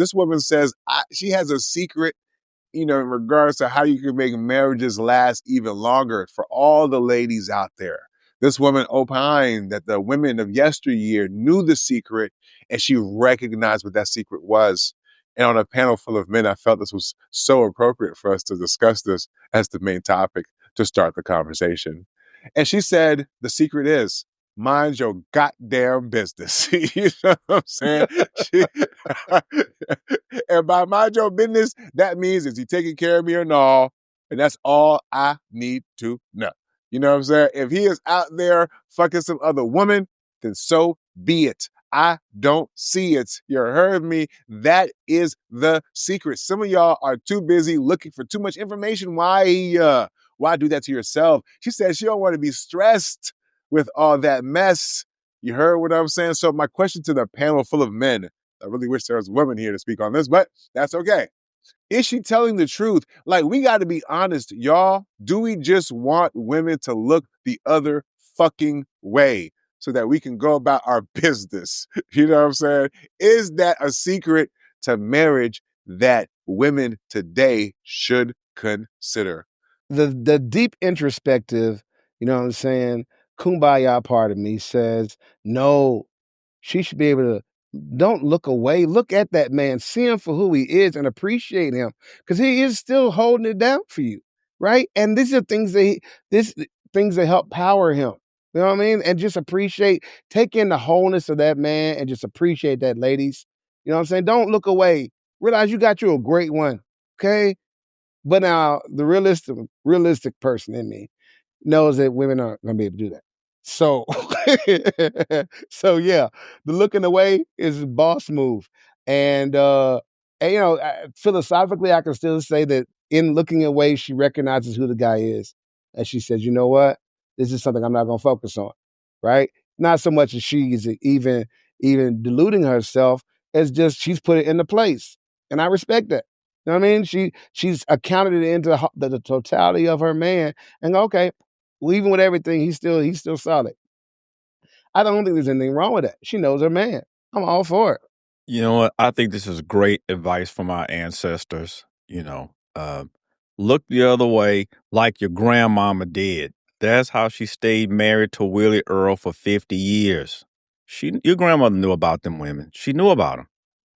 This woman says she has a secret, in regards to how you can make marriages last even longer for all the ladies out there. This woman opined that the women of yesteryear knew the secret and she recognized what that secret was. And on a panel full of men, I felt this was so appropriate for us to discuss this as the main topic to start the conversation. And she said, the secret is mind your goddamn business. You know what I'm saying? And by mind your business, that means is he taking care of me or no? And that's all I need to know. You know what I'm saying? If he is out there fucking some other woman, then so be it. I don't see it. You heard me. That is the secret. Some of y'all are too busy looking for too much information. Why do that to yourself? She said she don't want to be stressed with all that mess. You heard what I'm saying? So my question to the panel full of men, I really wish there was a woman here to speak on this, but that's okay. Is she telling the truth? Like, we got to be honest, y'all. Do we just want women to look the other fucking way so that we can go about our business? You know what I'm saying? Is that a secret to marriage that women today should consider? The deep introspective, you know what I'm saying, kumbaya part of me says, no, she should be able to, don't look away. Look at that man, see him for who he is and appreciate him because he is still holding it down for you, right? And these are things that help power him. You know what I mean? And just take in the wholeness of that man and just appreciate that, ladies. You know what I'm saying? Don't look away. Realize you got you a great one, okay? But now the realistic person in me knows that women aren't going to be able to do that. So, so yeah, the looking away is a boss move. And philosophically, I can still say that in looking away, she recognizes who the guy is. And she says, you know what? This is something I'm not going to focus on, right? Not so much as she is even deluding herself, as just she's put it into place. And I respect that. You know what I mean? She's accounted it into the totality of her man and go, okay, well, even with everything, he's still solid. I don't think there's anything wrong with that. She knows her man. I'm all for it. You know what? I think this is great advice from our ancestors. Look the other way like your grandmama did. That's how she stayed married to Willie Earl for 50 years. Your grandmother knew about them women. She knew about them,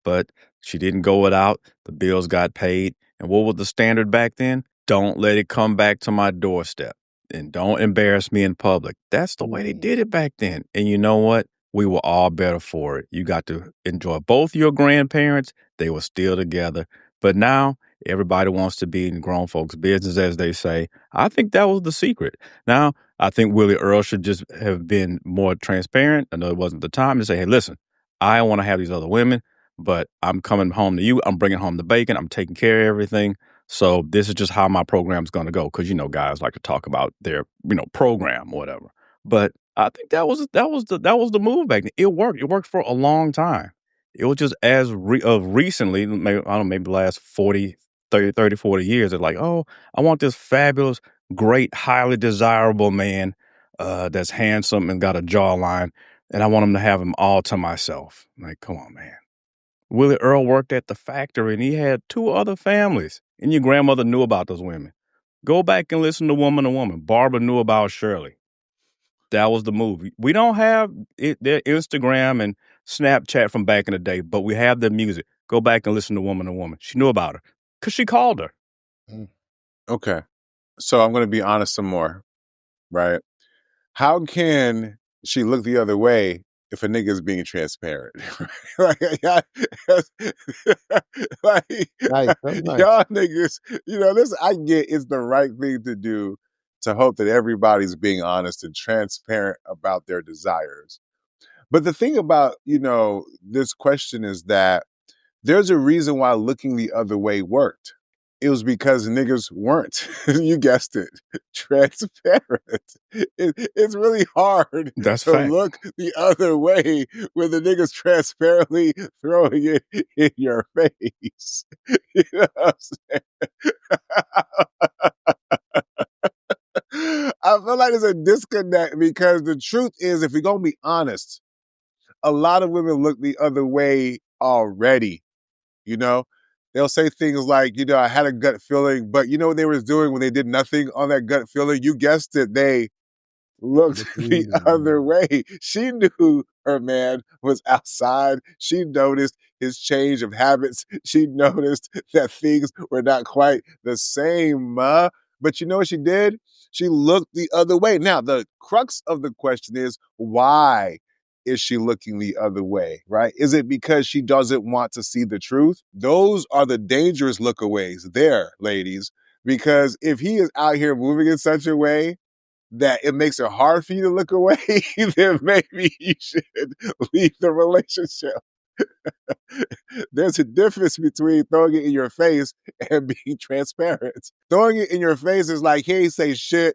but she didn't go without. The bills got paid. And what was the standard back then? Don't let it come back to my doorstep and don't embarrass me in public. That's the way they did it back then. And you know what? We were all better for it. You got to enjoy both your grandparents. They were still together. But now everybody wants to be in grown folks' business, as they say. I think that was the secret. Now, I think Willie Earl should just have been more transparent. I know it wasn't the time to say, hey, listen, I want to have these other women, but I'm coming home to you. I'm bringing home the bacon. I'm taking care of everything. So this is just how my program's going to go. Because, guys like to talk about their, program or whatever. But I think that was the move back then. It worked. It worked for a long time. It was just as recently, maybe, I don't know, maybe the last 40 years. It's like, oh, I want this fabulous, great, highly desirable man that's handsome and got a jawline, and I want him to have him all to myself. Like, come on, man. Willie Earl worked at the factory, and he had 2 other families, and your grandmother knew about those women. Go back and listen to Woman to Woman. Barbara knew about Shirley. That was the move. We don't have their Instagram and Snapchat from back in the day, but we have their music. Go back and listen to Woman to Woman. She knew about her because she called her. Okay. So I'm going to be honest some more, right? How can she look the other way if a nigga is being transparent? Like, Nice. y'all niggas, this I get is the right thing to do to hope that everybody's being honest and transparent about their desires. But the thing about, this question is that there's a reason why looking the other way worked. It was because niggas weren't, you guessed it, transparent. It's really hard That's to fact. look the other way when the niggas transparently throwing it in your face. You know what I'm saying? I feel like there's a disconnect because the truth is, if we're going to be honest, a lot of women look the other way already. You know, they'll say things like, you know, I had a gut feeling, but you know what they were doing when they did nothing on that gut feeling? You guessed it. They looked the other way. She knew her man was outside. She noticed his change of habits. She noticed that things were not quite the same. But you know what she did? She looked the other way. Now, the crux of the question is, why is she looking the other way, right? Is it because she doesn't want to see the truth? Those are the dangerous lookaways there, ladies, because if he is out here moving in such a way that it makes it hard for you to look away, then maybe you should leave the relationship. There's a difference between throwing it in your face and being transparent. Throwing it in your face is like, he ain't say shit,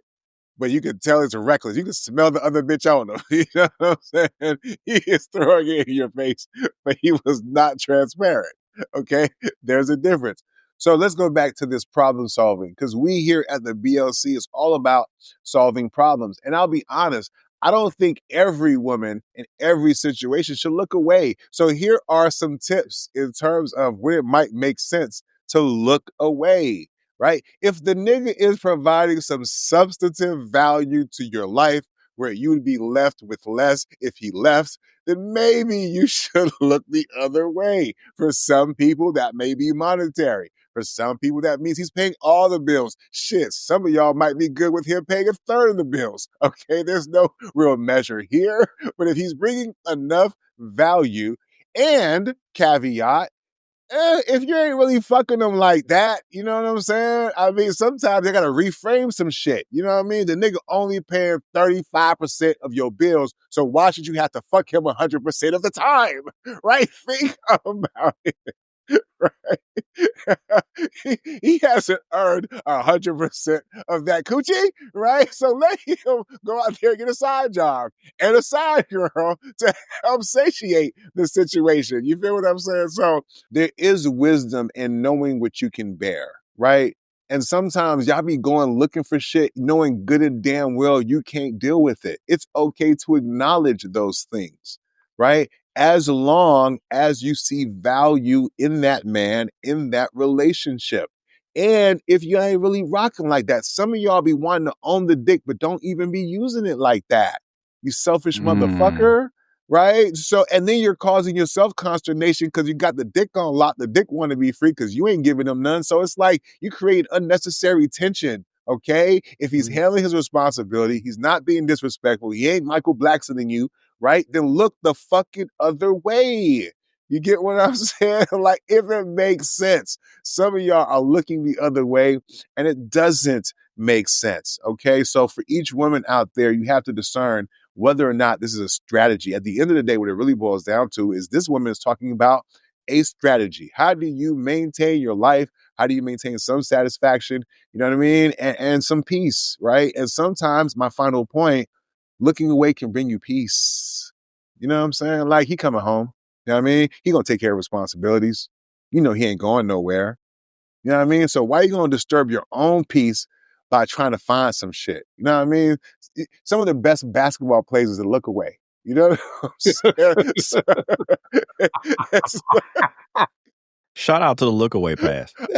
but you can tell it's reckless. You can smell the other bitch on him. You know what I'm saying? He is throwing it in your face, but he was not transparent. Okay? There's a difference. So let's go back to this problem solving, because we here at the BLC is all about solving problems. And I'll be honest, I don't think every woman in every situation should look away. So here are some tips in terms of when it might make sense to look away, right? If the nigga is providing some substantive value to your life where you would be left with less if he left, then maybe you should look the other way. For some people, that may be monetary. For some people, that means he's paying all the bills. Shit, some of y'all might be good with him paying a third of the bills. Okay, there's no real measure here. But if he's bringing enough value, and caveat, if you ain't really fucking them like that, you know what I'm saying? I mean, sometimes they gotta reframe some shit. You know what I mean? The nigga only paying 35% of your bills, so why should you have to fuck him 100% of the time? Right? Think about it. Right? he hasn't earned 100% of that coochie, right? So let him go out there and get a side job and a side girl to help satiate the situation. You feel what I'm saying? So there is wisdom in knowing what you can bear, right? And sometimes y'all be going looking for shit, knowing good and damn well you can't deal with it. It's okay to acknowledge those things, right? As long as you see value in that man, in that relationship. And if you ain't really rocking like that, some of y'all be wanting to own the dick, but don't even be using it like that. You selfish motherfucker, right? So, and then you're causing yourself consternation because you got the dick on lock. The dick want to be free because you ain't giving them none. So it's like you create unnecessary tension. Okay, if he's handling his responsibility, he's not being disrespectful, he ain't Michael Blacksoning you, right? Then look the fucking other way. You get what I'm saying? Like, if it makes sense. Some of y'all are looking the other way and it doesn't make sense. Okay. So for each woman out there, you have to discern whether or not this is a strategy. At the end of the day, what it really boils down to is this woman is talking about a strategy. How do you maintain your life? How do you maintain some satisfaction? You know what I mean? And some peace, right? And sometimes my final point, looking away can bring you peace. You know what I'm saying? Like, he coming home. You know what I mean? He gonna take care of responsibilities. You know he ain't going nowhere. You know what I mean? So why you gonna disturb your own peace by trying to find some shit? You know what I mean? Some of the best basketball players that look away. You know what I'm saying? Shout out to the look away pass.